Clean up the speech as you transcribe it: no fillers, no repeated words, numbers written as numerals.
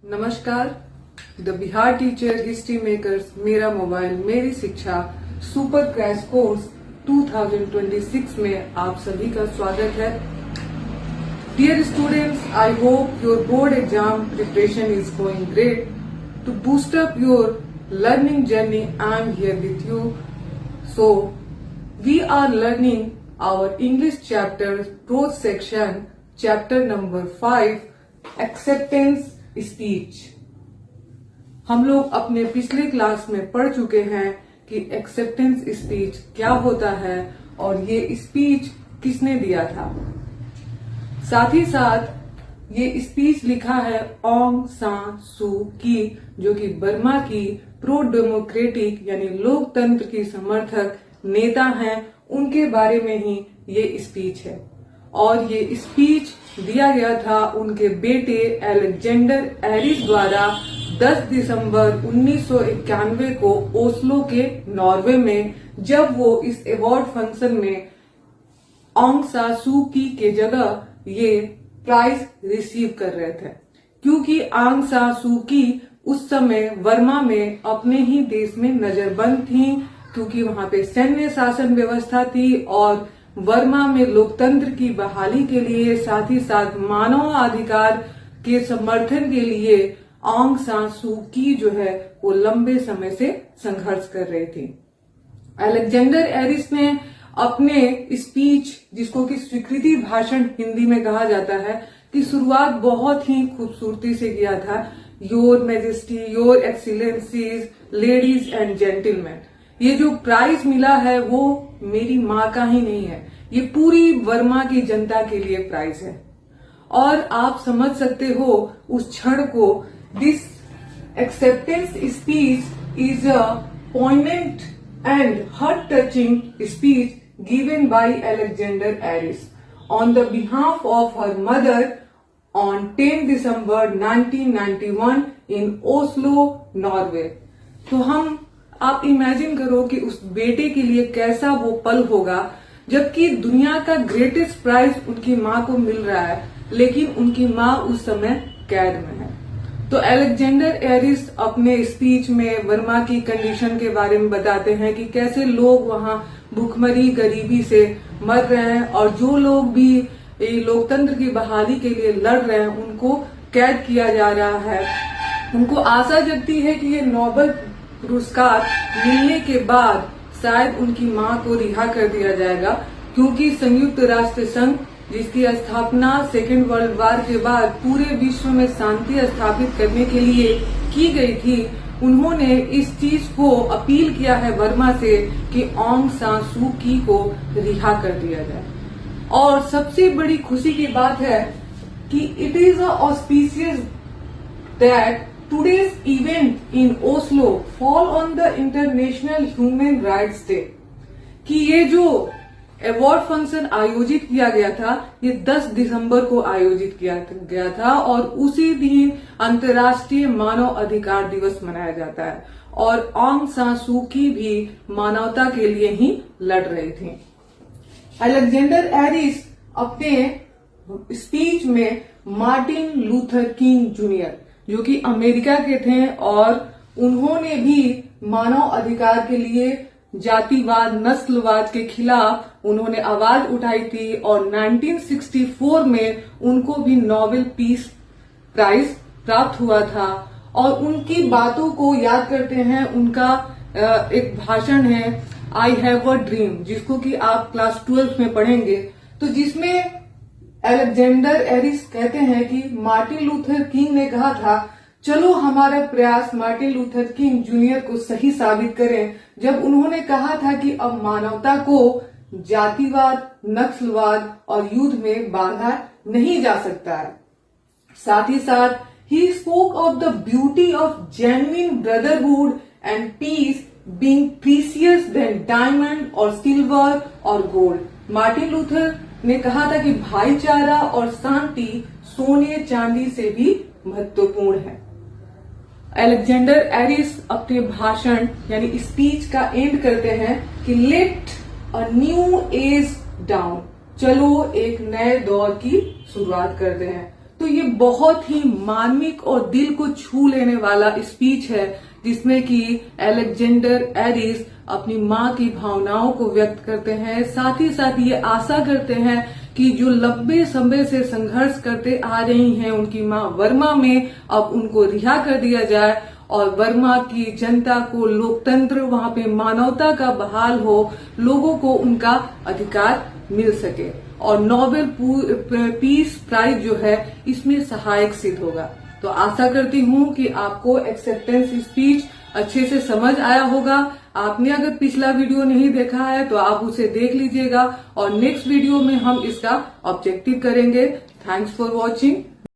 नमस्कार। The Bihar teacher history makers मेरा mobile मेरी शिक्षा सुपर क्रैश कोर्स 2026 में आप सभी का स्वागत है। Dear students, I hope your board exam preparation is going great. To boost up your learning journey, I am here with you. So we are learning our English chapter, prose section, chapter number 5, acceptance speech। हम लोग अपने पिछले class में पढ़ चुके हैं कि acceptance speech क्या होता है और ये स्पीच किसने दिया था। साथ ही साथ ये स्पीच लिखा है ऑंग सान सू की, जो कि बर्मा की प्रो डेमोक्रेटिक यानी लोकतंत्र की समर्थक नेता हैं। उनके बारे में ही ये स्पीच है और ये स्पीच दिया गया था उनके बेटे अलेक्जेंडर एरिस द्वारा 10 दिसंबर 1991 को ओस्लो के नॉर्वे में, जब वो इस अवार्ड फंक्शन में ऑंग सान सू की के जगह ये प्राइज रिसीव कर रहे थे। क्योंकि ऑंग सान सू की उस समय वर्मा में अपने ही देश में नजरबंद थी, क्योंकि वहां पे सैन्य शासन व्यवस्था थी और वर्मा में लोकतंत्र की बहाली के लिए, साथ ही साथ मानव अधिकार के समर्थन के लिए ऑंग सान सू की जो है वो लंबे समय से संघर्ष कर रही थी। अलेक्जेंडर एरिस ने अपने स्पीच, जिसको कि स्वीकृति भाषण हिंदी में कहा जाता है, की शुरुआत बहुत ही खूबसूरती से किया था। Your majesty, your excellencies, ladies and gentleman. ये जो प्राइज मिला है वो मेरी माँ का ही नहीं है, ये पूरी वर्मा की जनता के लिए प्राइज है। और आप समझ सकते हो उस क्षण को। This acceptance speech is a poignant and heart touching speech given by Alexander Aris on the behalf of her mother on 10 December 1991 इन ओस्लो, नॉर्वे। तो आप इमेजिन करो कि उस बेटे के लिए कैसा वो पल होगा, जबकि दुनिया का ग्रेटेस्ट प्राइज उनकी माँ को मिल रहा है, लेकिन उनकी माँ उस समय कैद में है। तो अलेक्जेंडर एरिस अपने स्पीच में वर्मा की कंडीशन के बारे में बताते हैं कि कैसे लोग वहां भूखमरी गरीबी से मर रहे हैं और जो लोग भी लोकतंत्र की बहाली के लिए लड़ रहे हैं उनको कैद किया जा रहा है। उनको आशा जगती है कि ये नोबेल पुरस्कार मिलने के बाद शायद उनकी मां को रिहा कर दिया जाएगा, क्योंकि संयुक्त राष्ट्र संघ, जिसकी स्थापना सेकेंड वर्ल्ड वॉर के बाद पूरे विश्व में शांति स्थापित करने के लिए की गई थी, उन्होंने इस चीज को अपील किया है वर्मा से कि ऑंग सान सू की को रिहा कर दिया जाए। और सबसे बड़ी खुशी की बात है कि it is auspicious that Today's event in Oslo fall on the International Human Rights Day। कि ये जो अवार्ड फंक्शन आयोजित किया गया था ये 10 दिसंबर को आयोजित किया गया था और उसी दिन अंतर्राष्ट्रीय मानव अधिकार दिवस मनाया जाता है। और ऑंग सान सू की भी मानवता के लिए ही लड़ रही थी। अलेक्जेंडर एरिस अपने स्पीच में मार्टिन लूथर किंग जूनियर, जो कि अमेरिका के थे और उन्होंने भी मानव अधिकार के लिए, जातिवाद, नस्लवाद के खिलाफ उन्होंने आवाज उठाई थी और 1964 में उनको भी नोबेल पीस प्राइज प्राप्त हुआ था। और उनकी बातों को याद करते हैं। उनका एक भाषण है आई हैव अ ड्रीम, जिसको कि आप क्लास 12 में पढ़ेंगे, तो जिसमें अलेक्जेंडर एरिस कहते हैं कि मार्टिन लूथर किंग ने कहा था, चलो हमारा प्रयास मार्टिन लूथर किंग जूनियर को सही साबित करें, जब उन्होंने कहा था कि अब मानवता को जातिवाद, नस्लवाद और युद्ध में बांधा नहीं जा सकता है। साथ ही साथ ही spoke of the beauty of genuine brotherhood and peace being precious then diamond और सिल्वर और गोल्ड। मार्टिन लूथर ने कहा था कि भाईचारा और शांति सोने चांदी से भी महत्वपूर्ण है। अलेक्जेंडर एरिस अपने भाषण यानी स्पीच का एंड करते हैं कि let a new age down, चलो एक नए दौर की शुरुआत करते हैं। तो ये बहुत ही मार्मिक और दिल को छू लेने वाला स्पीच है, जिसमें कि अलेक्जेंडर एरिस अपनी माँ की भावनाओं को व्यक्त करते हैं। साथ ही साथ ये आशा करते हैं कि जो लंबे समय से संघर्ष करते आ रही हैं उनकी माँ वर्मा में, अब उनको रिहा कर दिया जाए और वर्मा की जनता को लोकतंत्र, वहां पे मानवता का बहाल हो, लोगों को उनका अधिकार मिल सके और नोबेल पीस प्राइज जो है इसमें सहायक सिद्ध होगा। तो आशा करती हूँ कि आपको एक्सेप्टेंस स्पीच अच्छे से समझ आया होगा। आपने अगर पिछला वीडियो नहीं देखा है तो आप उसे देख लीजिएगा और नेक्स्ट वीडियो में हम इसका ऑब्जेक्टिव करेंगे। Thanks for watching.